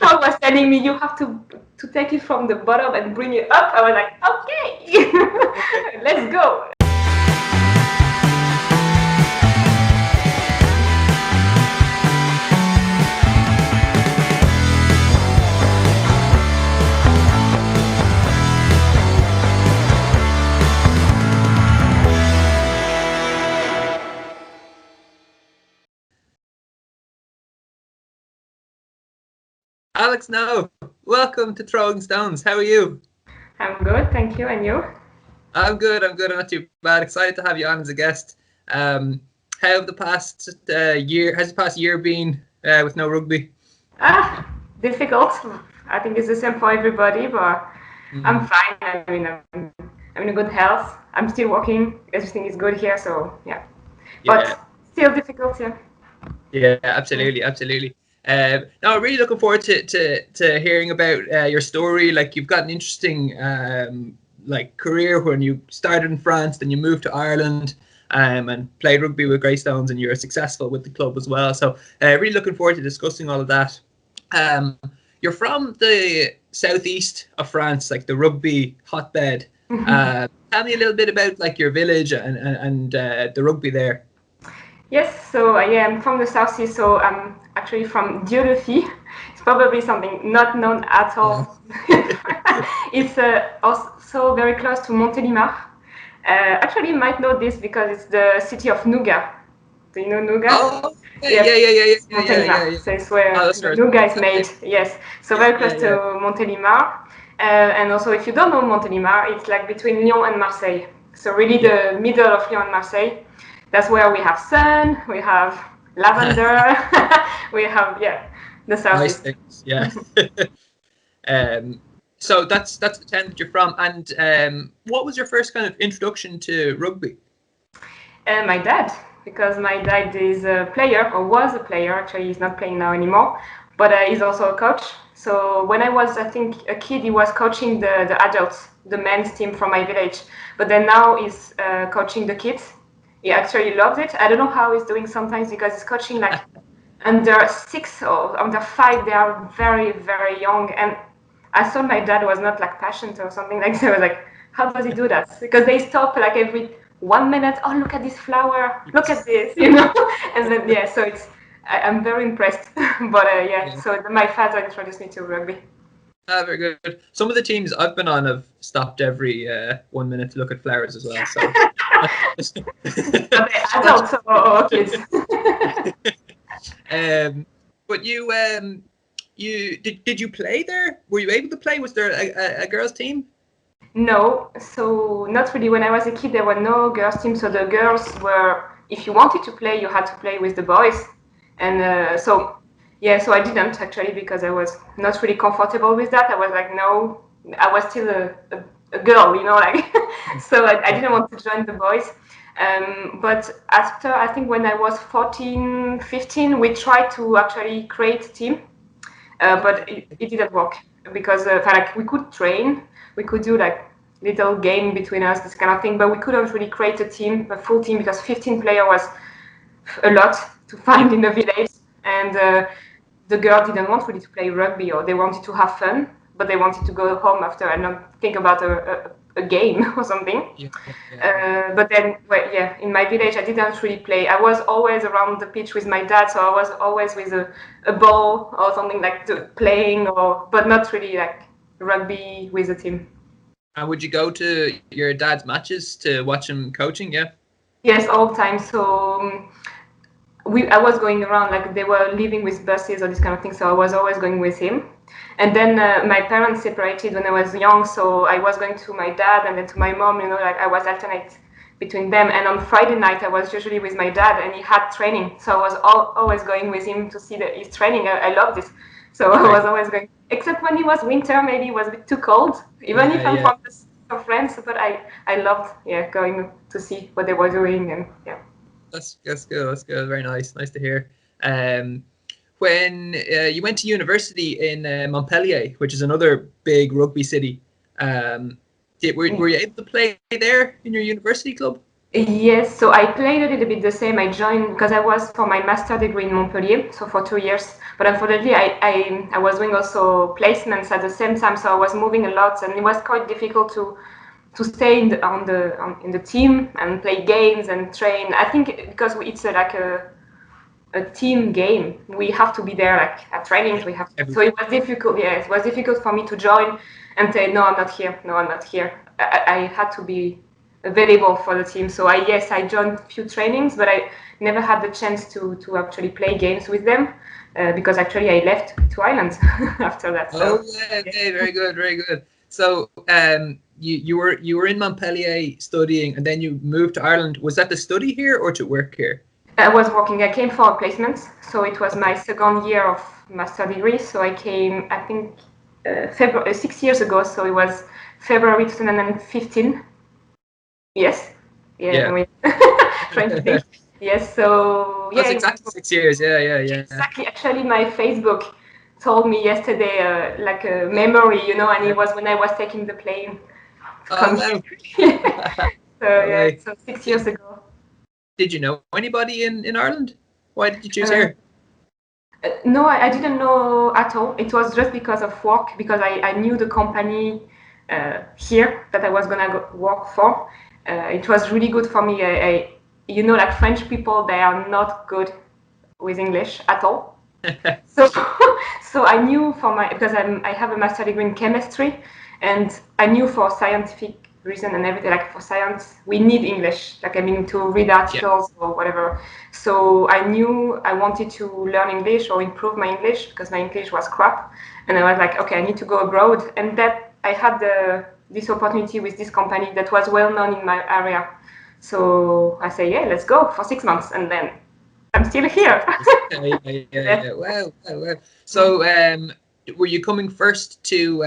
Paul was telling me you have to take it from the bottom and bring it up. I was like, okay, let's go. Alex Naud, welcome to Throwing Stones. How are you? I'm good, thank you. And you? I'm good. I'm not too bad. Excited to have you on as a guest. How have the past year? Has the past year been with no rugby? Difficult. I think it's the same for everybody, but I'm fine. I mean, I'm in good health. I'm still working. Everything is good here, so yeah. But still difficult, yeah. Yeah, absolutely. No, really looking forward to hearing about your story. Like, you've got an interesting career when you started in France, then you moved to Ireland, and played rugby with Greystones, and you're successful with the club as well. So really looking forward to discussing all of that. You're from the southeast of France, like the rugby hotbed. Tell me a little bit about like your village and the rugby there. Yes, so I am from the southeast, so I'm actually from Dieu-le-Fille. It's probably something not known at all. It's also very close to Montélimar. Actually, you might know this because it's the city of nougat. Do you know nougat? Oh, yeah. Montélimar. So it's where the nougat is made. Yes, so very close to Montélimar. And also, if you don't know Montélimar, it's like between Lyon and Marseille. So really the middle of Lyon and Marseille. That's where we have sun, we have lavender, we have the southeast. Nice things, yeah. So that's the town that you're from. And what was your first kind of introduction to rugby? My dad, because my dad is a player, or was a player. Actually, he's not playing now anymore, but he's also a coach. So when I was, I think, a kid, he was coaching the adults, the men's team from my village. But then now he's coaching the kids. He actually loves it. I don't know how he's doing sometimes because he's coaching like under 6 or under 5. They are very, very young. And I thought my dad was not like passionate or something like that. I was like, how does he do that? Because they stop like every 1 minute. Oh, look at this flower. Look at this, you know? And then, so I'm very impressed. But so my father introduced me to rugby. Very good. Some of the teams I've been on have stopped every 1 minute to look at flowers as well. So. Adults or kids. But you did you play there? Were you able to play? Was there a girls' team? No, so not really. When I was a kid, there were no girls' teams. So the girls were, if you wanted to play, you had to play with the boys, and so I didn't actually because I was not really comfortable with that. I was like, no, I was still a girl, you know, like so I didn't want to join the boys. But after, I think when I was 14, 15, we tried to actually create a team, but it didn't work because like we could train, we could do like little game between us, this kind of thing, but we couldn't really create a team, a full team, because 15 players was a lot to find in the village, and the girl didn't want really to play rugby, or they wanted to have fun, but they wanted to go home after and not think about a game or something. But then, in my village, I didn't really play. I was always around the pitch with my dad, so I was always with a ball or something like playing, but not really like rugby with a team. And would you go to your dad's matches to watch him coaching? Yeah. Yes, all the time. So I was going around, like they were living with buses or this kind of thing, so I was always going with him. And then my parents separated when I was young, so I was going to my dad and then to my mom, you know, like I was alternate between them. And on Friday night, I was usually with my dad, and he had training, so I was always going with him to see his training. I loved it, so I was always going, except when it was winter, maybe it was a bit too cold, even if I'm from the France, but I loved going to see what they were doing. And That's good. That's good. Very nice to hear. When you went to university in Montpellier, which is another big rugby city, were you able to play there in your university club? Yes, so I played a little bit the same. I joined because I was for my master degree in Montpellier, so for 2 years. But unfortunately, I was doing also placements at the same time, so I was moving a lot, and it was quite difficult to stay in the team and play games and train. I think because it's like a team game, we have to be there like at trainings. We have so it was difficult. Yeah, it was difficult for me to join and say no, I'm not here. No, I'm not here. I had to be available for the team. So I joined a few trainings, but I never had the chance to actually play games with them because actually I left to Ireland after that. So, okay, very good, very good. So you were in Montpellier studying, and then you moved to Ireland. Was that to study here or to work here? I was working. I came for a placement, so it was my second year of master degree. So I came, I think, February 6 years ago. So it was February 2015. Yes. Yeah. Yeah. Trying to think. Yes. So yeah. That's exactly 6 years. Yeah. Exactly. Actually, my Facebook told me yesterday, like a memory, and it was when I was taking the plane to come wow. here. So No yeah. way. So 6 years ago. Did you know anybody in Ireland? Why did you choose here? No, I didn't know at all. It was just because of work, because I knew the company here that I was gonna go work for. It was really good for me. Like French people, they are not good with English at all. So, so I knew because I have a master degree in chemistry, and I knew for scientific reason and everything, like for science, we need English. Like I mean, to read articles or whatever. So I knew I wanted to learn English or improve my English because my English was crap, and I was like, okay, I need to go abroad. And that I had this opportunity with this company that was well known in my area. So I say, yeah, let's go for 6 months, and then I'm still here. yeah. Wow. So, were you coming first to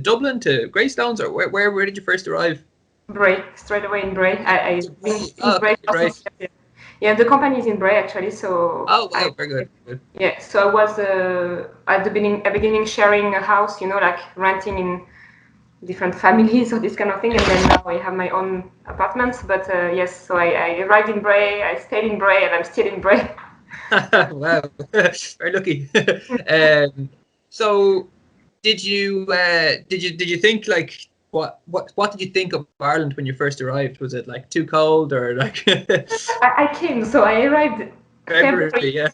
Dublin, to Greystones, or where did you first arrive? Bray, straight away in Bray. I've been in Oh, Bray for Bray. 6 years. Yeah, the company is in Bray actually. So Oh, wow, very good. Yeah, so I was at the beginning sharing a house, like renting in different families or this kind of thing, and then now I have my own apartments. But yes, so I arrived in Bray, I stayed in Bray, and I'm still in Bray. Wow, very lucky. So, did you think like what did you think of Ireland when you first arrived? Was it like too cold or like? I came, so I arrived February, yeah.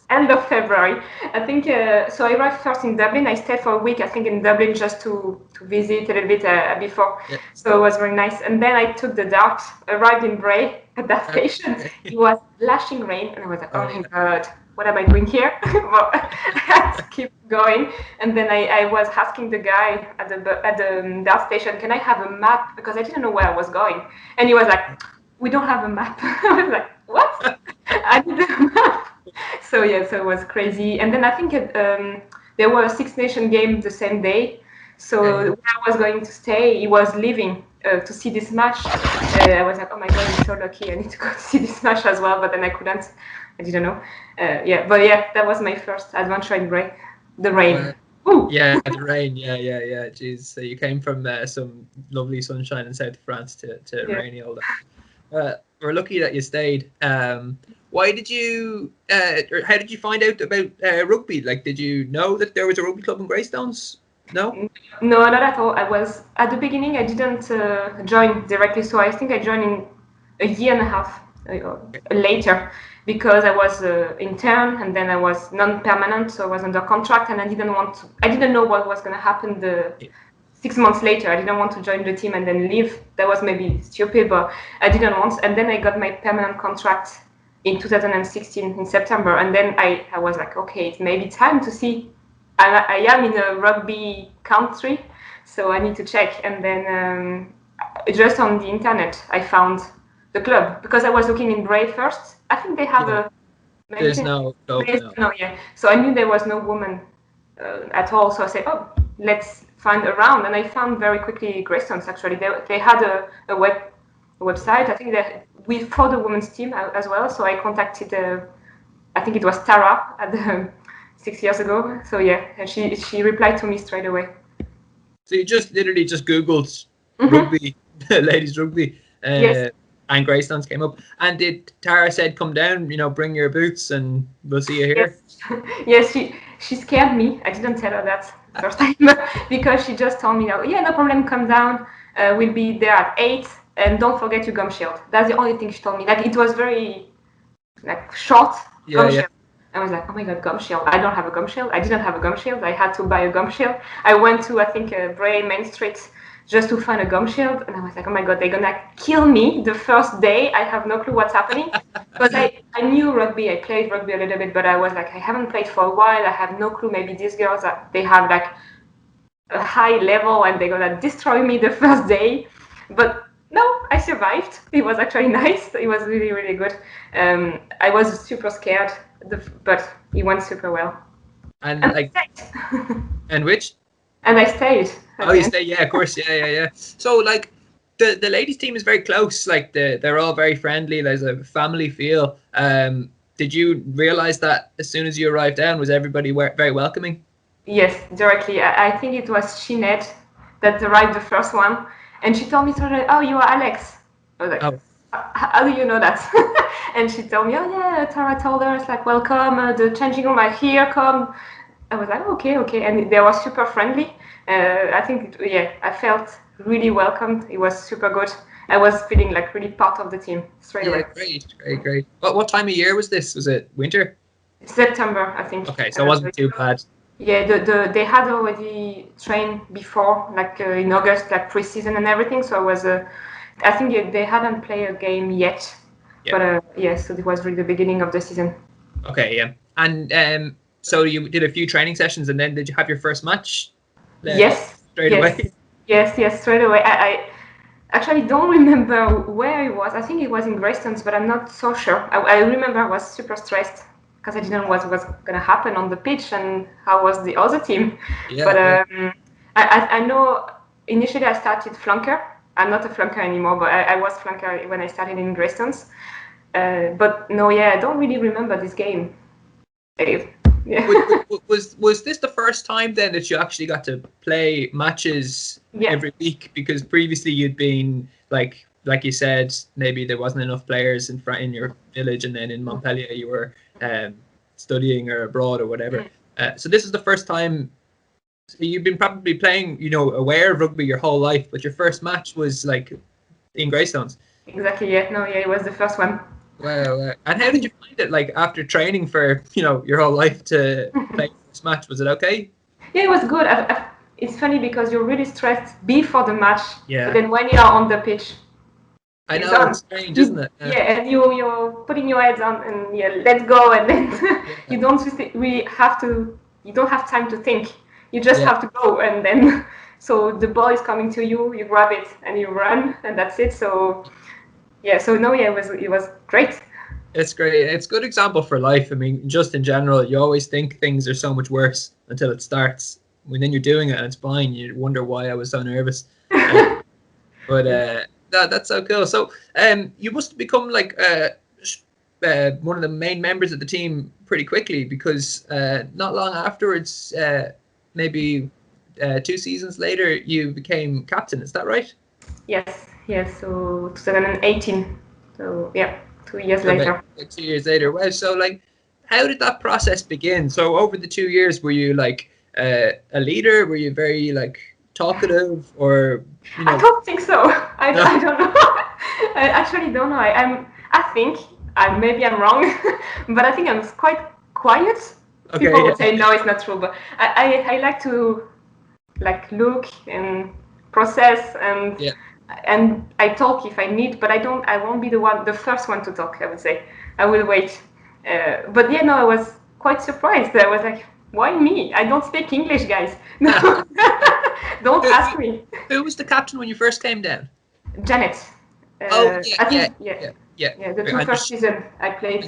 End of February. I think so. I arrived first in Dublin. I stayed for a week, I think, in Dublin just to visit a little bit before. Yeah. So it was very nice. And then I took the dart, arrived in Bray at that station. It was lashing rain, and I was like, oh my God, what am I doing here? Well, I had to keep going. And then I was asking the guy at the dart station, can I have a map? Because I didn't know where I was going. And he was like, we don't have a map. I was like, what? I need a map. So yeah, so it was crazy. And then I think there were a Six Nation game the same day. So when I was going to stay, he was leaving to see this match. I was like, oh my God, I'm so lucky. I need to go to see this match as well. But then I couldn't. I didn't know. That was my first adventure in Bray. The rain. Yeah, the rain. Yeah. Jeez, so you came from some lovely sunshine in south of France to rainy all that. We're lucky that you stayed. Why did you? Or how did you find out about rugby? Like, did you know that there was a rugby club in Greystones? No. No, not at all. I was at the beginning. I didn't join directly, so I think I joined in a year and a half later because I was intern and then I was non-permanent, so I was under contract, and I didn't know what was going to happen 6 months later. I didn't want to join the team and then leave. That was maybe stupid, but I didn't want. And then I got my permanent contract in 2016 in September, and then I was like, okay, it's maybe time to see. I am in a rugby country, so I need to check. And then just on the internet, I found the club because I was looking in Bray first. I think they have There's no. Yeah. So I knew there was no woman at all. So I said, oh, let's find around, and I found very quickly Greystones. Actually, they had a website. I think that for the women's team as well. So I contacted. I think it was Tara at the 6 years ago. So yeah, and she replied to me straight away. So you just literally just Googled rugby, ladies rugby. Yes. and Greystones came up. And did Tara said, "Come down, bring your boots, and we'll see you here." Yes, yes. She scared me. I didn't tell her that first time because she just told me, "Oh, yeah, no problem. Come down. We'll be there at 8, and don't forget your gum shield." That's the only thing she told me. Like it was very short gum shield. I was like, oh my god, gum shield. I don't have a gum shield. I didn't have a gum shield. I had to buy a gum shield. I went to, I think, Bray, Main Street, just to find a gum shield. And I was like, oh my god, they're gonna kill me the first day. I have no clue what's happening. Because I knew rugby. I played rugby a little bit, but I was like, I haven't played for a while. I have no clue. Maybe these girls, they have like a high level and they're gonna destroy me the first day. But no, I survived. It was actually nice. It was really, really good. I was super scared, but it went super well. And like, and which? And I stayed. Oh, you stayed? Yeah, of course. Yeah. So like, the ladies' team is very close. Like they're all very friendly. There's a family feel. Did you realize that as soon as you arrived down, was everybody very welcoming? Yes, directly. I think it was Sinead that arrived the first one. And she told me, oh, you are Alex. I was like, oh. How do you know that? And she told me, oh, yeah, Tara told her, it's like, welcome, the changing room are here, come. I was like, okay. And they were super friendly. I think, I felt really welcomed. It was super good. I was feeling like really part of the team straight away. Great. What time of year was this? Was it winter? September, I think. Okay, so it wasn't too bad. Yeah, they had already trained before, like in August, like pre-season and everything. So I was, I think they hadn't played a game yet, but so it was really the beginning of the season. Okay, yeah, and so you did a few training sessions, and then did you have your first match? Yes, straight away. Yes, straight away. I actually don't remember where it was. I think it was in Greystones, but I'm not so sure. I remember I was super stressed, because I didn't know what was going to happen on the pitch and how was the other team. But I know initially I started flanker. I'm not a flanker anymore, but I was flanker when I started in Greystones. But no, I don't really remember this game. Was this the first time then that you actually got to play matches every week? Because previously you'd been like you said, maybe there wasn't enough players in your village, and then in Montpellier you were studying or abroad or whatever. So this is the first time. So you've been probably playing, aware of rugby your whole life, but your first match was like in Greystones. Exactly. It was the first one. Wow. And how did you find it? Like after training for your whole life to play this match, was it okay? Yeah, it was good. It's funny because you're really stressed before the match. Yeah. But then when you're on the pitch, I know, it's strange, isn't it? And you're putting your heads on and let's go, and then you don't have time to think. You just have to go, and then so the ball is coming to you, you grab it and you run, and that's it. So it was great. It's great. It's a good example for life. I mean, just in general, you always think things are so much worse until it starts. When then you're doing it and it's fine, you wonder why I was so nervous. But that's so cool. So you must have become like one of the main members of the team pretty quickly, because not long afterwards, maybe 2 seasons later, you became captain. Is that right? Yes. So 2018. So 2 years later. 2 years later. Wow. So like, how did that process begin? So over the 2 years, were you like a leader? Were you very like talkative, or I don't think so. I don't know. I actually don't know. I think maybe I'm wrong, but I think I'm quite quiet. Okay, People would say no, it's not true, but I like to look and process and I talk if I need, but I won't be the first one to talk. I would say I will wait. But I was quite surprised. I was like, why me? I don't speak English, guys. No. Don't ask me. Who was the captain when you first came down? Janet. I think the first season I played.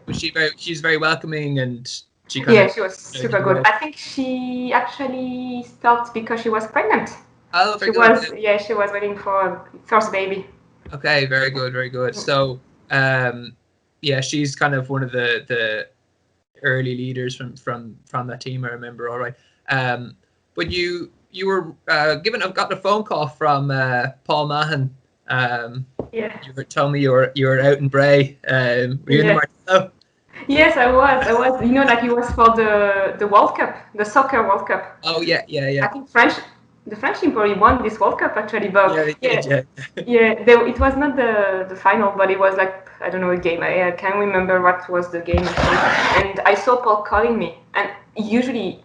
Was she's very welcoming, and she she was super good. I think she actually stopped because she was pregnant. Oh, very good. She was waiting for first baby. Okay, very good. So, she's kind of one of the early leaders from that team. I remember, all right. But you were gotten a phone call from Paul Mahan Yeah. You were telling me you were out in Bray. Were you in the Martello? Yes, I was. You know, like it was for the World Cup, the soccer World Cup. Oh yeah. I think the French team probably won this World Cup actually, but Yeah, they did. Yeah. it was not the final, but it was like, I don't know, a game. I can't remember what was the game actually. And I saw Paul calling me, and usually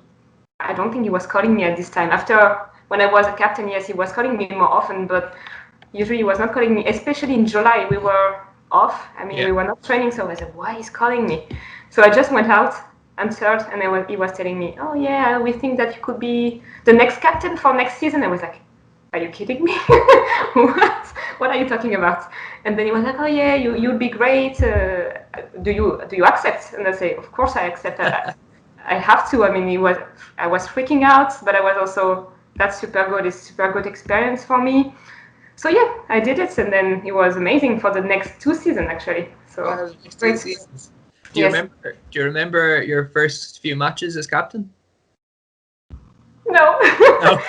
I don't think he was calling me at this time. After when I was a captain, yes, he was calling me more often, but usually he was not calling me. Especially in July, we were off. I mean, we were not training, so I said, why he's calling me? So I just went out, answered, and he was telling me, oh yeah, we think that you could be the next captain for next season. I was like, are you kidding me? What are you talking about? And then he was like, oh yeah, you'd be great. Do you accept? And I say, of course I accept. I have to. I mean, I was freaking out, but I was also, that's super good. It's super good experience for me. So yeah, I did it, and then it was amazing for the next 2 seasons actually. So next 2 seasons. Do you remember your first few matches as captain? No. No.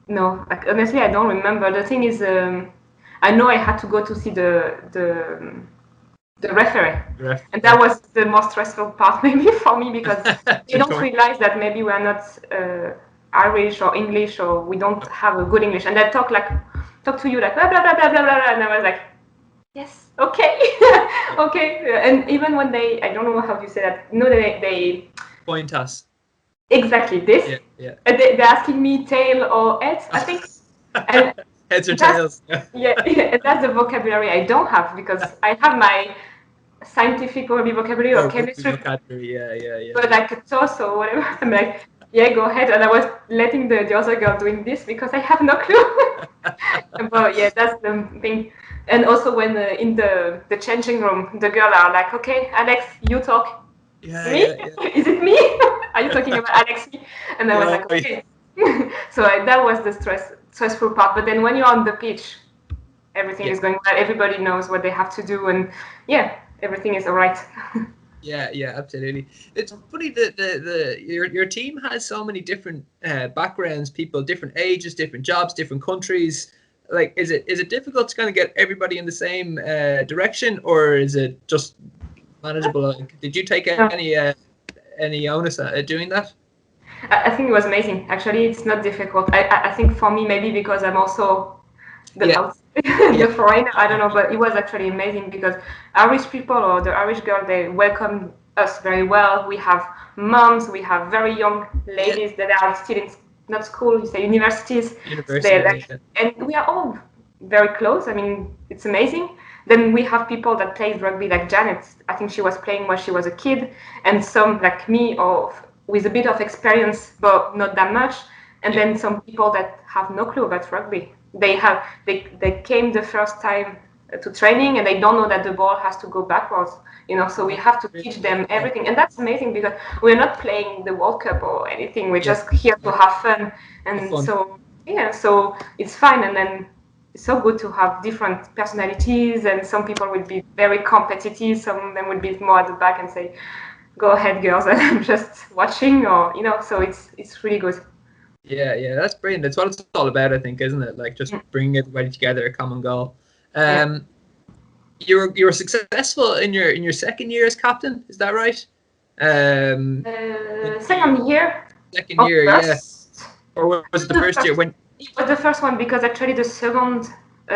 No, like, honestly, I don't remember. The thing is, I know I had to go to see the referee, and that was the most stressful part maybe for me, because you don't realize that maybe we are not Irish or English, or we don't have a good English, and they talk to you like blah blah blah blah blah blah, and I was like, yes, okay, okay, and even when I don't know how you say that. No, they point us. Exactly this. Yeah. And they're asking me tail or heads, I think. And heads or tails. Yeah, and that's the vocabulary I don't have, because I have my scientific vocabulary or chemistry. Vocabulary, yeah. But like a toss or whatever, I'm like, yeah, go ahead. And I was letting the other girl doing this because I have no clue. But yeah, that's the thing. And also when in the changing room, the girl are like, okay, Alex, you talk. Me? Is it me? Are you talking about Alex? And I was like, okay. So that was the stressful part. But then when you're on the pitch, everything is going well. Everybody knows what they have to do, and yeah, everything is all right. Yeah, absolutely. It's funny that your team has so many different backgrounds, people, different ages, different jobs, different countries. Like, is it difficult to kind of get everybody in the same direction, or is it just manageable? Like, did you take any onus at doing that? I think it was amazing. Actually, it's not difficult. I think for me, maybe because I'm also the foreigner, I don't know, but it was actually amazing because Irish people, or the Irish girl, they welcomed us very well. We have moms, we have very young ladies that are still in, not school, you say universities. And we are all very close. I mean, it's amazing. Then we have people that play rugby, like Janet. I think she was playing when she was a kid, and some like me, or with a bit of experience, but not that much. And then some people that have no clue about rugby. They came the first time to training, and they don't know that the ball has to go backwards. So we have to teach them everything, and that's amazing because we're not playing the World Cup or anything. We're just here to have fun, and so it's fine. And then it's so good to have different personalities, and some people will be very competitive, some of them will be more at the back and say, go ahead girls, and I'm just watching, or so it's really good. Yeah, that's brilliant. That's what it's all about, I think, isn't it? Like, just bringing everybody together, a common goal. You were successful in your second year as captain, is that right? Second year. Or was it the first year? When it was the first one, because actually the second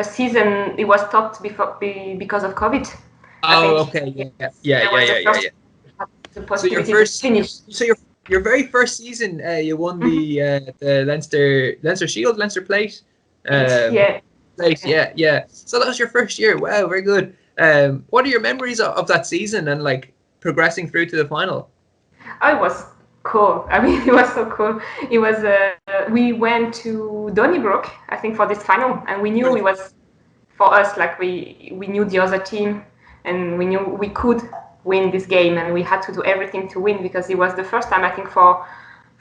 season it was stopped because of COVID. Okay. Yeah. So your first, your very first season, you won the Leinster Shield, Leinster Plate. Yeah. So that was your first year. Wow, very good. What are your memories of that season and like progressing through to the final? Oh, it was cool. I mean, it was so cool. It was. We went to Donnybrook, I think, for this final, and we knew it was for us. Like we knew the other team, and we knew we could win this game, and we had to do everything to win, because it was the first time, I think, for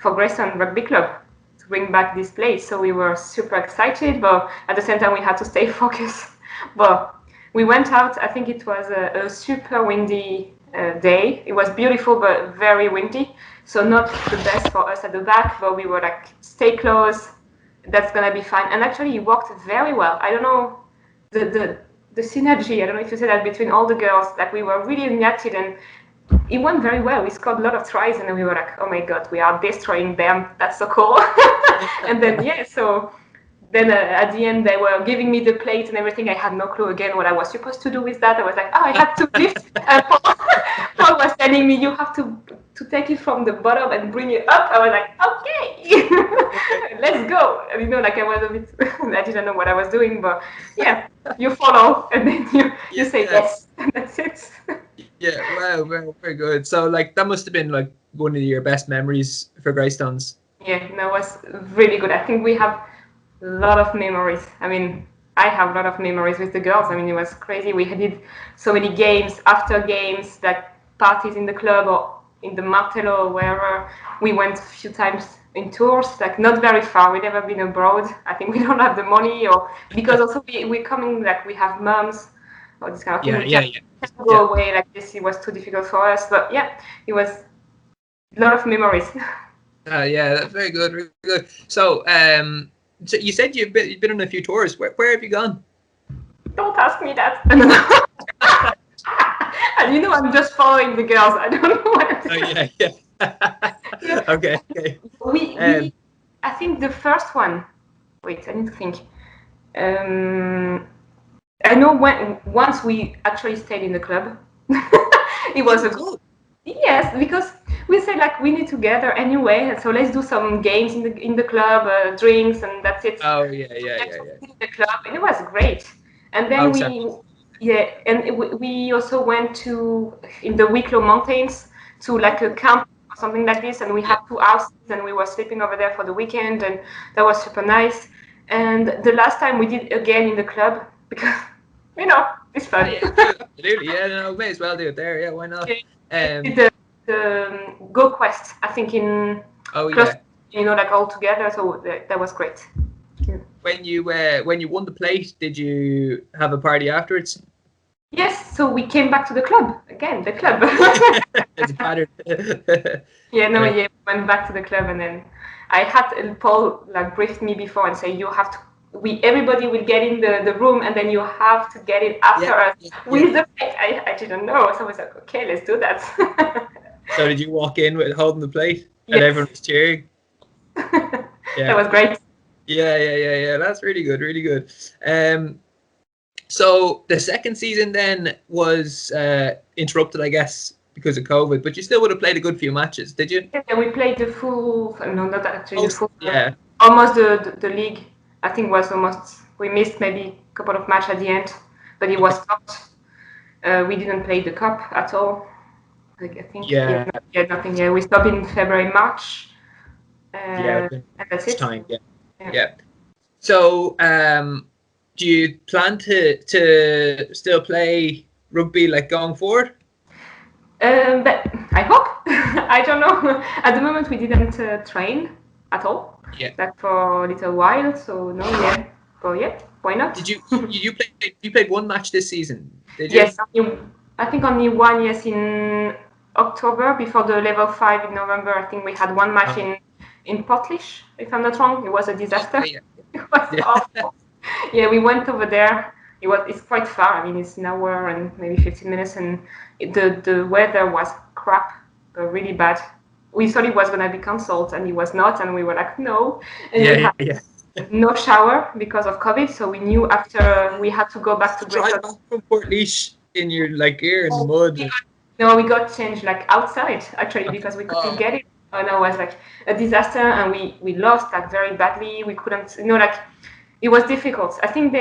Greystones Rugby Club to bring back this place. So we were super excited, but at the same time we had to stay focused. But we went out. I think it was a super windy day. It was beautiful, but very windy. So not the best for us at the back, but we were like, stay close, that's gonna be fine. And actually, it worked very well. I don't know the synergy. I don't know if you say that between all the girls. Like we were really united, and it went very well. We scored a lot of tries, and then we were like, oh my god, we are destroying them. That's so cool. And then so then at the end they were giving me the plate and everything. I had no clue again what I was supposed to do with that. I was like, oh, I had to lift. And Paul was telling me you have to take it from the bottom and bring it up. I was like, okay, let's go. And, like I was a bit, I didn't know what I was doing, but yeah, you follow and then you say yes, and that's it. Yeah, wow, very good. So like that must have been like one of your best memories for Greystones. Yeah, that was really good. I think we have a lot of memories. I mean, I have a lot of memories with the girls. I mean, it was crazy. We did so many games, after games, like parties in the club or in the Martello or wherever. We went a few times in tours, like not very far. We've never been abroad. I think we don't have the money, or because also we're coming, like we have moms or this kind of thing. We can't go away like this. It was too difficult for us. But yeah, it was a lot of memories. Yeah, that's very good, very good. So, so you said you've been on a few tours. Where have you gone? Don't ask me that. And I'm just following the girls. I don't know what to do. Yeah. Okay. We I think the first one. Wait, I need to think. I know once we actually stayed in the club. It was a good. Yes, because we said like we need to gather anyway, so let's do some games in the club, drinks, and that's it. Oh yeah. In the club, and it was great. And then we also went to in the Wicklow Mountains to like a camp or something like this, and we had 2 houses, and we were sleeping over there for the weekend, and that was super nice. And the last time we did again in the club because it's fun. Absolutely, yeah. No, may as well do it there. Yeah, why not? The Go Quest, I think in like all together, so that was great. When you won the plate, did you have a party afterwards? Yes, so we came back to the club again. The club. It's a pattern. We went back to the club, and then I had Paul like briefed me before and say you have to. Everybody will get in the room, and then you have to get it after us with the plate. I didn't know, so I was like, okay, let's do that. So did you walk in with holding the plate and everyone was cheering? That was great. Yeah. That's really good, really good. So the second season then was interrupted, I guess, because of COVID, but you still would have played a good few matches, did you? Yeah, we played the full. No, not actually the full. Yeah. Almost the league. I think was almost. We missed maybe a couple of matches at the end, but it was stopped. We didn't play the cup at all. Like, I think. Nothing. Yeah, we stopped in February, March. And that's it. Time. Yeah. So, do you plan to still play rugby like going forward? But I hope. I don't know. At the moment, we didn't train at all. Yeah. Like for a little while. So no. Yeah. But yeah. Why not? Did you played one match this season? Did you? Yes. I think only one. Yes, in October before the level 5 in November. I think we had one match in Portlish, if I'm not wrong. It was a disaster. Yeah. It was awful. Yeah, we went over there. It's quite far. I mean, it's an hour and maybe 15 minutes, and the weather was crap, really bad. We thought it was gonna be cancelled, and it was not, and we were like, no. And we had no shower because of COVID, so we knew after we had to go back to Drive back from Portlaoise in your gear in the mud. No, we got changed outside actually because we couldn't get it. And it was a disaster, and we lost very badly. We couldn't, it was difficult. I think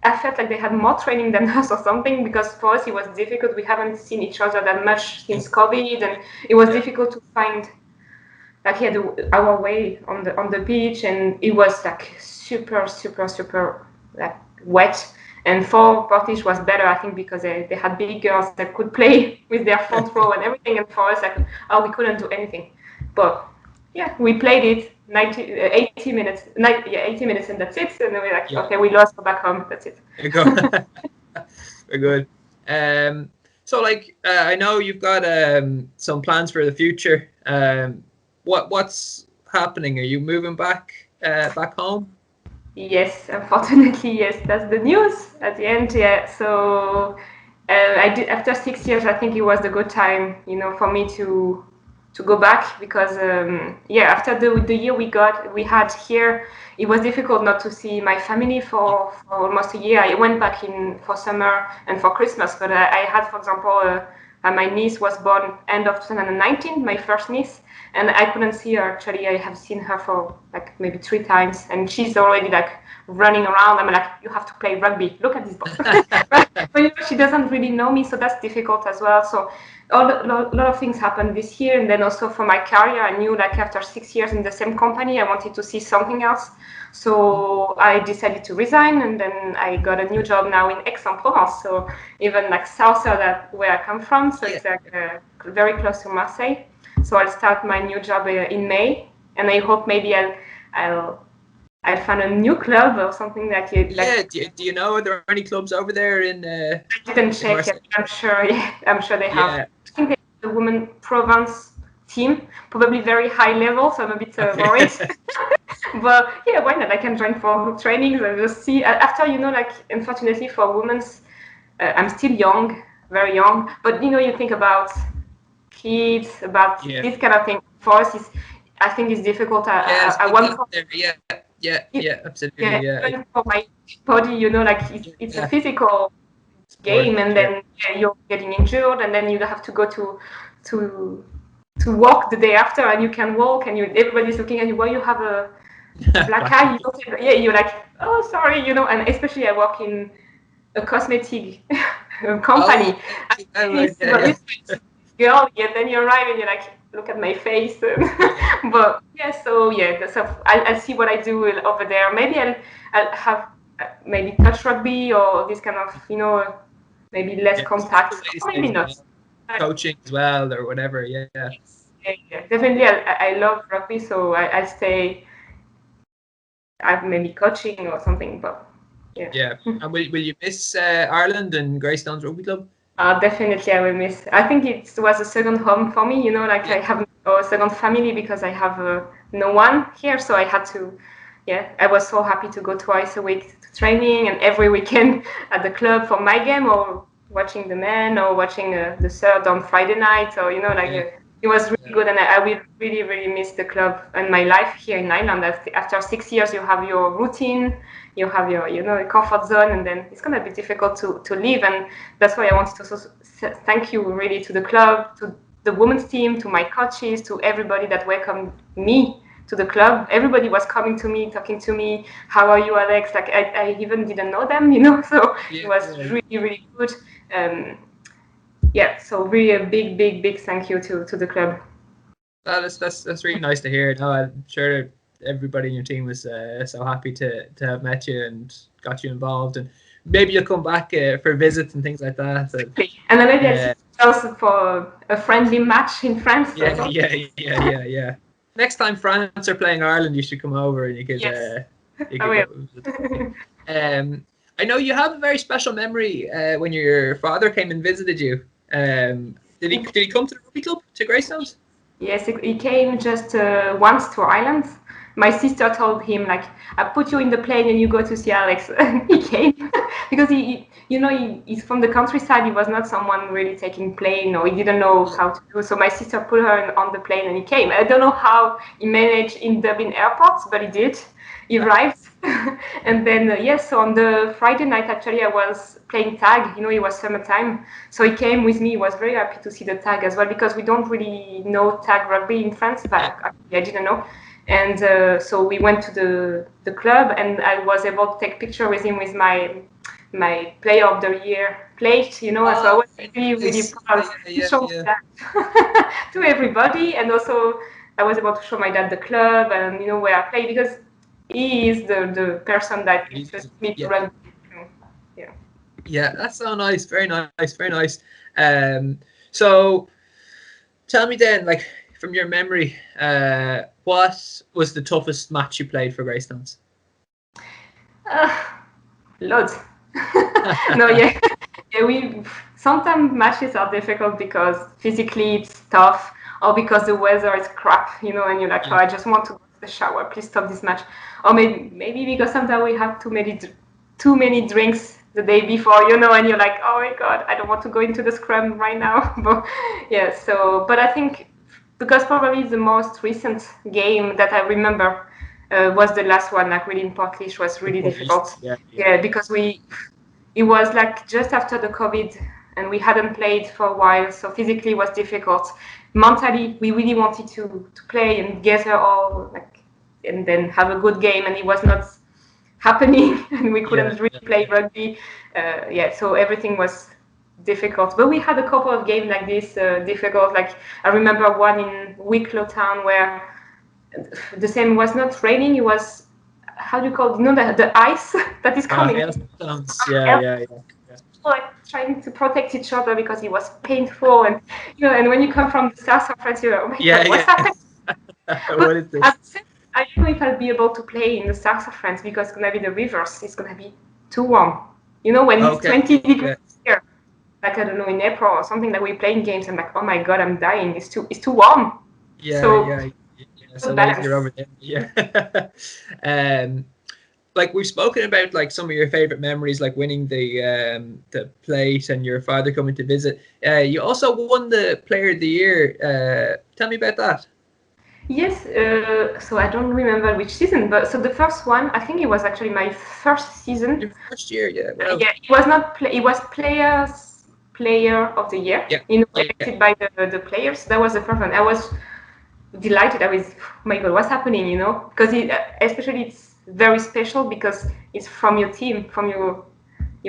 I felt like they had more training than us or something, because for us it was difficult. We haven't seen each other that much since COVID, and it was difficult to find our way on the beach, and it was super wet. And for Portage was better, I think, because they had big girls that could play with their front row and everything. And for us, we couldn't do anything. But yeah, we played it 80 minutes, 80 minutes, and that's it. And then we're okay, we lost, go back home. That's it. There you go. Very good. So I know you've got some plans for the future. What's happening? Are you moving back back home? Yes, unfortunately, yes. That's the news at the end. Yeah. So I did after 6 years. I think it was the good time, for me to go back because after the year we had here, it was difficult not to see my family for almost a year. I went back in for summer and for Christmas, but I had, for example, my niece was born end of 2019, my first niece, and I couldn't see her. Actually, I have seen her for like maybe 3 times, and she's already like running around. I'm like, you have to play rugby. Look at this boy. but she doesn't really know me, so that's difficult as well. So a lot of things happened this year, and then also for my career, I knew like after 6 years in the same company, I wanted to see something else. So I decided to resign, and then I got a new job now in Aix-en-Provence, so even like south of that where I come from. So it's like very close to Marseille. So I'll start my new job in May, and I hope maybe I'll find a new club or something like. Do you know, are there any clubs over there in? I didn't check yet. I'm sure. Yeah, I'm sure they have. I think they have the women Provence team, probably very high level, so I'm a bit worried. But yeah, why not? I can join for trainings and just see. After, like, unfortunately for women's, I'm still young, very young. But you think about kids, about this kind of thing. For us, I think it's difficult. I want. Absolutely. Even for my body, like it's a physical game, and then you're getting injured, and then you have to go to walk the day after, and you can walk, and everybody's looking at you. Well, you have a black eye. You're like, oh, sorry, and especially I work in a cosmetic company. Girl, and then you arrive and you're like, look at my face. But so I'll see what I do over there. Maybe I'll have maybe touch rugby or this kind of maybe less contact. Maybe not. Coaching as well or whatever. Yeah. Definitely, I love rugby, so I'll stay. I'm maybe coaching or something, but yeah. And will you miss Ireland and Greystones Rugby Club? Definitely, I will miss. I think it was a second home for me. I have a second family because I have no one here, so I had to. I was so happy to go twice a week to training and every weekend at the club for my game or watching the men or watching the third on Friday night. So it was really good, and I will really, really miss the club and my life here in Ireland. After 6 years, you have your routine, you have your comfort zone, and then it's gonna be difficult to leave. And that's why I wanted to also thank you really to the club, to the women's team, to my coaches, to everybody that welcomed me to the club. Everybody was coming to me, talking to me. How are you, Alex? Like I even didn't know them, So it was really, really good. So really a big thank you to the club. That's really nice to hear. No, I'm sure everybody in your team was so happy to have met you and got you involved, and maybe you'll come back for visits and things like that. And then maybe also for a friendly match in France. Yeah. Next time France are playing Ireland, you should come over and you could. I know you have a very special memory when your father came and visited you. Did he come to the rugby club, to Greystones? Yes, he came just once to Ireland. My sister told him, like, I put you in the plane and you go to see Alex. He came because he's from the countryside. He was not someone really taking plane, or he didn't know how to do. So my sister put her on the plane and he came. I don't know how he managed in Dublin airport, but he did. He arrived. And then, so on the Friday night, actually, I was playing tag. It was summertime. So he came with me. He was very happy to see the tag as well, because we don't really know tag rugby in France. But I didn't know. And so we went to the club, and I was able to take picture with him with my player of the year plate, so I was really proud to show that to everybody. And also I was able to show my dad the club and where I play, because he is the person that interests me to run. Yeah, that's so nice. Very nice. So tell me then, like, from your memory, what was the toughest match you played for Greystones? Loads. We sometimes matches are difficult because physically it's tough, or because the weather is crap, and you're like, I just want to go the shower. Please stop this match. Or maybe because sometimes we have too many drinks the day before, you know, and you're like, oh my God, I don't want to go into the scrum right now. But yeah, but I think because probably the most recent game that I remember was the last one, like really in Portlish, was really difficult. Yeah, because it was like just after the COVID and we hadn't played for a while, so physically it was difficult. Mentally, we really wanted to play and gather all, like, and then have a good game, and it was not happening, and we couldn't really play rugby. So everything was difficult. But we had a couple of games like this, difficult. Like I remember one in Wicklow Town where the same was not raining. It was, how do you call it? You know, the ice that is coming. Like trying to protect each other because it was painful, and you know, and when you come from the south of France, you're like, oh my God, what's happening? What is this? I don't know if I'll be able to play in the south of France because it's gonna be the rivers. It's gonna be too warm. You know, when it's 20 degrees here, like I don't know, in April or something, that we playing games, I'm like, oh my God, I'm dying. It's too warm. So you're over there. Like we've spoken about like some of your favorite memories, like winning the plate and your father coming to visit. You also won the Player of the Year. Tell me about that. Yes, so I don't remember which season, but so the first one, I think it was actually my first season. Your first year, yeah. Well. Yeah, it was not. It was Player of the Year. Yeah. You know, elected by the players. That was the first one. I was delighted. I was, oh my God, what's happening? You know, because especially it's very special because it's from your team, from your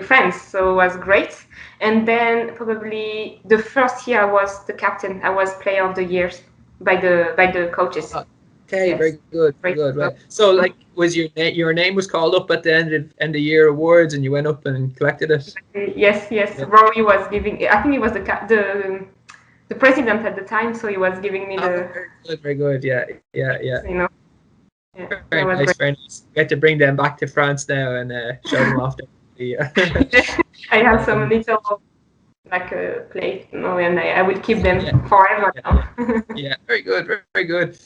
friends. So it was great. And then probably the first year I was the captain. I was Player of the Year by the coaches. Okay, yes. Very good. Right. So, like, was your name was called up at the end of year awards, and you went up and collected it? Yes. Yeah. Rory was giving. I think he was the president at the time, so he was giving me the. Very good. Yeah. You know. Yeah, very nice. You get to bring them back to France now and show them off. I have some little like a plate, you know, and I will keep them forever now. Yeah, very good, very good.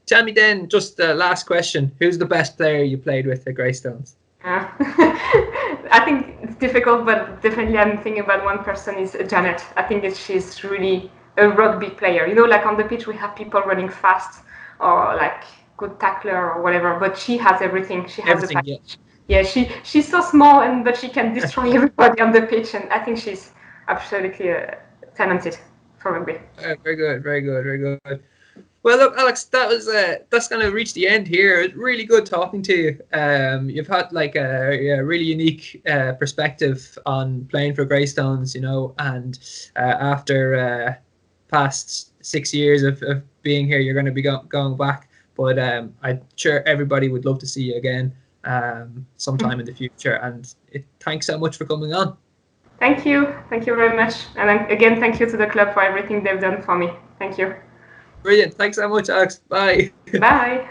Tell me then, just the last question: who's the best player you played with at Greystones? I think it's difficult, but definitely I'm thinking about one person is Janet. I think that she's really a rugby player. You know, like on the pitch we have people running fast or like good tackler or whatever, but she has everything. She has the package. Yeah, she's so small, but she can destroy everybody on the pitch, and I think she's absolutely talented for rugby. Very good. Well, look, Alex, that's going to reach the end here. It's really good talking to you. You've had like a really unique perspective on playing for Greystones, you know, and after past 6 years of being here, you're going to be going back. But I'm sure everybody would love to see you again sometime in the future. And thanks so much for coming on. Thank you very much. And again, thank you to the club for everything they've done for me. Thank you. Brilliant. Thanks so much, Alex. Bye. Bye.